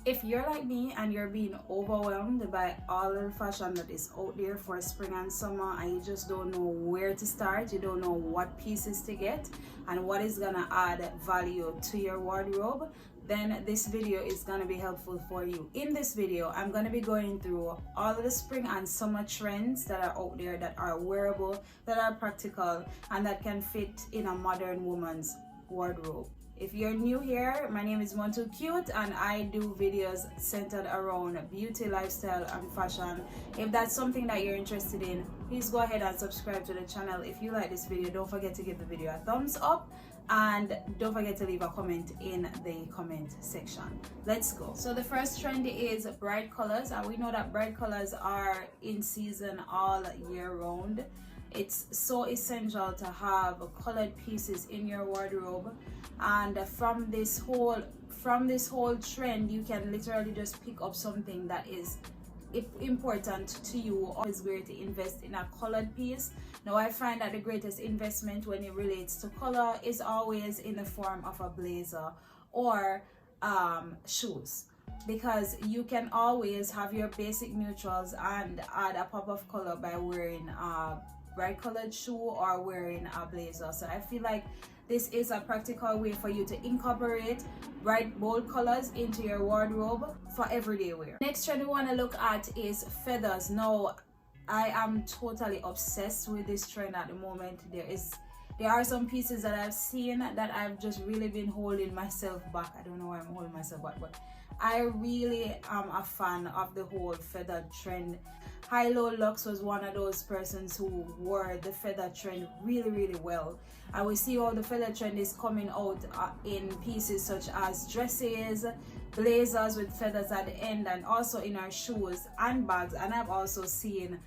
If you're like me and you're being overwhelmed by all the fashion that is out there for spring and summer, and you just don't know where to start, you don't know what pieces to get and what is gonna add value to your wardrobe, then this video is gonna be helpful for you. In this video, I'm gonna be going through all of the spring and summer trends that are out there, that are wearable, that are practical, and that can fit in a modern woman's wardrobe. If you're new here, my name is Montu Cute and I do videos centered around beauty, lifestyle and fashion. If that's something that you're interested in, please go ahead and subscribe to the channel. If you like this video, don't forget to give the video a thumbs up and don't forget to leave a comment in the comment section. Let's go. So the first trend is bright colors, and we know that bright colors are in season all year round. It's so essential to have colored pieces in your wardrobe, and from this whole trend, you can literally just pick up something that is important to you. Always great to invest in a colored piece. Now I find that the greatest investment when it relates to color is always in the form of a blazer or shoes, because you can always have your basic neutrals and add a pop of color by wearing a bright colored shoe or wearing a blazer. So I feel like this is a practical way for you to incorporate bright bold colors into your wardrobe for everyday wear. Next trend we want to look at is feathers. Now I am totally obsessed with this trend at the moment. There are some pieces that I've seen that I've just really been holding myself back. I don't know why I'm holding myself back, but I really am a fan of the whole feather trend. Hilo Lux was one of those persons who wore the feather trend really well. And we see all the feather trend is coming out in pieces such as dresses, blazers with feathers at the end, and also in our shoes and bags. And I've also seen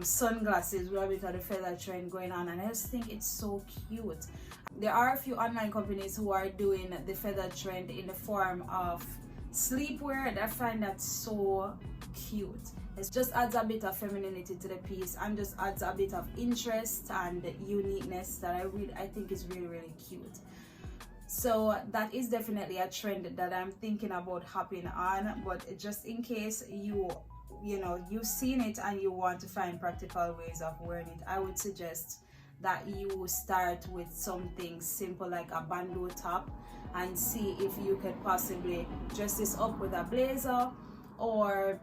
sunglasses with a bit of the feather trend going on, and I just think it's so cute. There are a few online companies who are doing the feather trend in the form of sleepwear, and I find that so cute. It just adds a bit of femininity to the piece and just adds a bit of interest and uniqueness that I think is really cute. So that is definitely a trend that I'm thinking about hopping on, but just in case you've seen it and you want to find practical ways of wearing it, I would suggest that you start with something simple like a bandeau top and see if you could possibly dress this up with a blazer or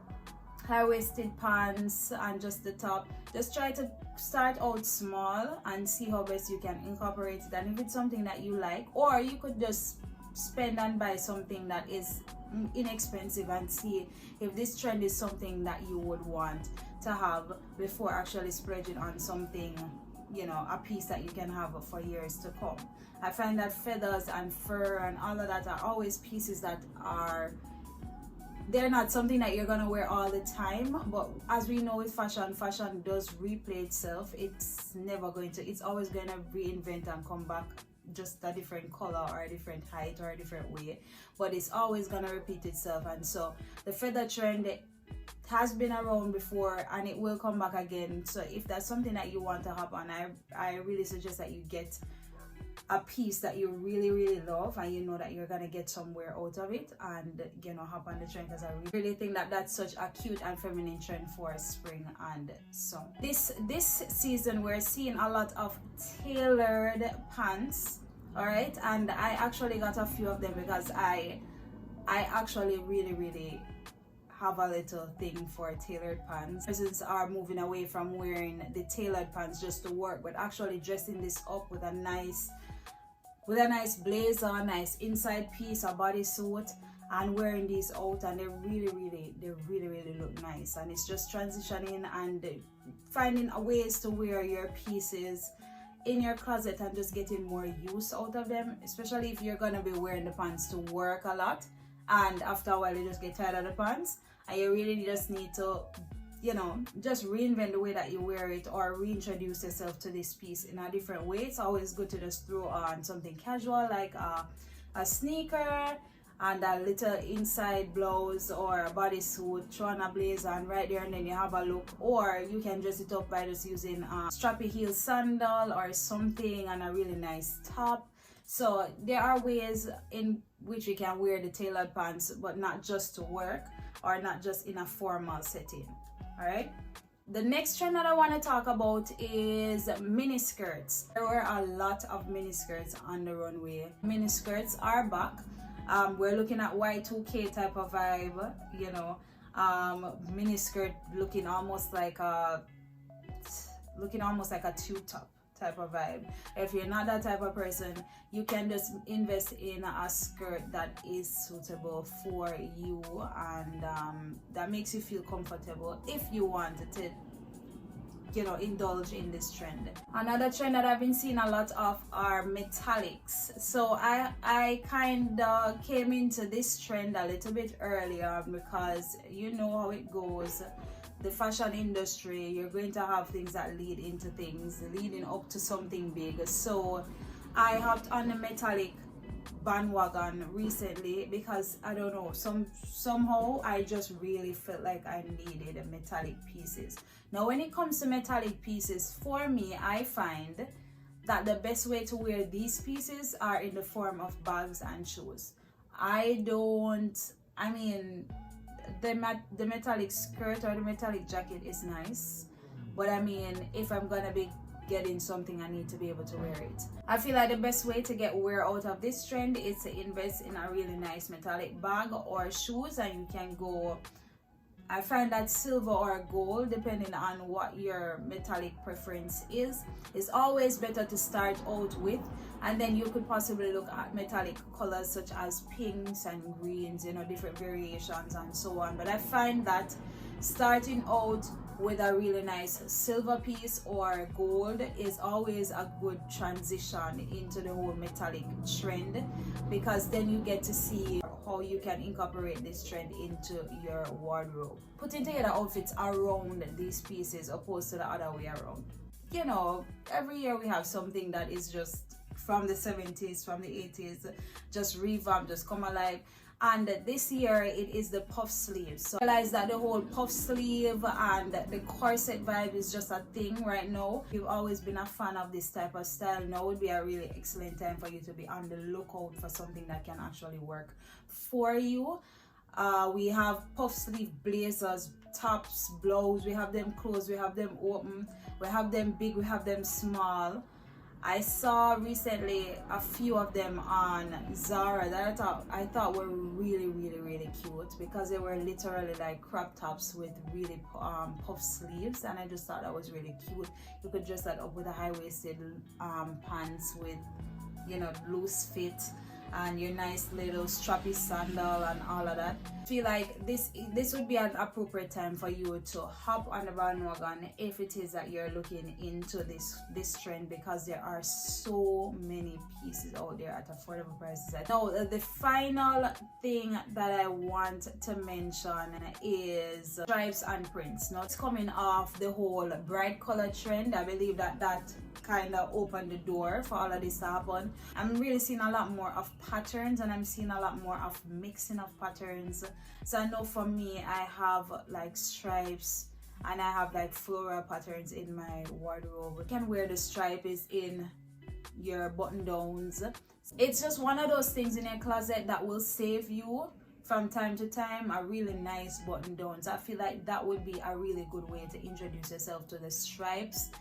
high-waisted pants and just the top. Just try to start out small and see how best you can incorporate it, and if it's something that you like, or you could just spend and buy something that is inexpensive and see if this trend is something that you would want to have before actually splurging on something, a piece that you can have for years to come. I find that feathers and fur and all of that are always pieces that they're not something that you're gonna wear all the time, but as we know with fashion does replay itself. It's always gonna reinvent and come back just a different color or a different height or a different way, but it's always gonna repeat itself. And so the feather trend has been around before and it will come back again. So if that's something that you want to hop on, I really suggest that you get a piece that you really love and you know that you're gonna get somewhere out of it, and hop on the trend, because I really think that that's such a cute and feminine trend for spring and summer. This season we're seeing a lot of tailored pants, all right, and I actually got a few of them because I actually really have a little thing for tailored pants. Persons are moving away from wearing the tailored pants just to work, but actually dressing this up with a nice blazer, nice inside piece, a bodysuit, and wearing these out, and they really look nice. And it's just transitioning and finding ways to wear your pieces in your closet and just getting more use out of them, especially if you're gonna be wearing the pants to work a lot, and after a while you just get tired of the pants and you really just need to just reinvent the way that you wear it or reintroduce yourself to this piece in a different way. It's always good to just throw on something casual like a sneaker and a little inside blouse or a bodysuit, throw on a blazer, and right there and then you have a look. Or you can dress it up by just using a strappy heel sandal or something and a really nice top. So there are ways in which you can wear the tailored pants, but not just to work or not just in a formal setting. All right. The next trend that I want to talk about is mini skirts. There were a lot of mini skirts on the runway. Mini skirts are back. We're looking at Y2K type of vibe, you know. Mini skirt looking almost like a tube top type of vibe. If you're not that type of person, you can just invest in a skirt that is suitable for you, and that makes you feel comfortable if you want to, you know, indulge in this trend. Another trend that I've been seeing a lot of are metallics. So I kind of came into this trend a little bit earlier, because you know how it goes. The fashion industry, you're going to have things that lead into things leading up to something big. So I hopped on the metallic bandwagon recently because I don't know, somehow I just really felt like I needed metallic pieces. Now when it comes to metallic pieces, for me, I find that the best way to wear these pieces are in the form of bags and shoes. The metallic skirt or the metallic jacket is nice, but I mean, if I'm gonna be getting something, I need to be able to wear it. I feel like the best way to get wear out of this trend is to invest in a really nice metallic bag or shoes, and you can go, I find that silver or gold, depending on what your metallic preference is. It's always better to start out with, and then you could possibly look at metallic colors such as pinks and greens, you know, different variations and so on. But I find that starting out with a really nice silver piece or gold is always a good transition into the whole metallic trend, because then you get to see how you can incorporate this trend into your wardrobe. Putting together outfits around these pieces opposed to the other way around. You know, every year we have something that is just from the 70s, from the 80s, just revamped, just come alive. And this year it is the puff sleeve. So I realize that the whole puff sleeve and the corset vibe is just a thing right now. If you've always been a fan of this type of style, now would be a really excellent time for you to be on the lookout for something that can actually work for you. We have puff sleeve blazers, tops, blouse, we have them closed, we have them open, we have them big, we have them small. I saw recently a few of them on Zara that I thought were really cute, because they were literally like crop tops with really puff sleeves, and I just thought that was really cute. You could dress that up with a high-waisted pants with, you know, loose fit, and your nice little strappy sandal and all of that. I feel like this would be an appropriate time for you to hop on the bandwagon if it is that you're looking into this trend, because there are so many pieces out there at affordable prices. Now the final thing that I want to mention is stripes and prints. Now it's coming off the whole bright color trend. I believe that kind of opened the door for all of this to happen. I'm really seeing a lot more of patterns, and I'm seeing a lot more of mixing of patterns. So I know for me, I have like stripes and I have like floral patterns in my wardrobe. You can wear the stripe is in your button downs. It's just one of those things in your closet that will save you from time to time a really nice button downs. I feel like that would be a really good way to introduce yourself to the stripes.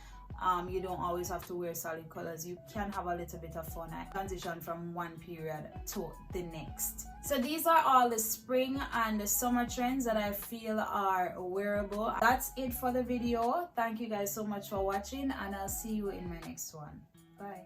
You don't always have to wear solid colors. You can have a little bit of fun and transition from one period to the next. So these are all the spring and the summer trends that I feel are wearable. That's it for the video. Thank you guys so much for watching, and I'll see you in my next one. Bye.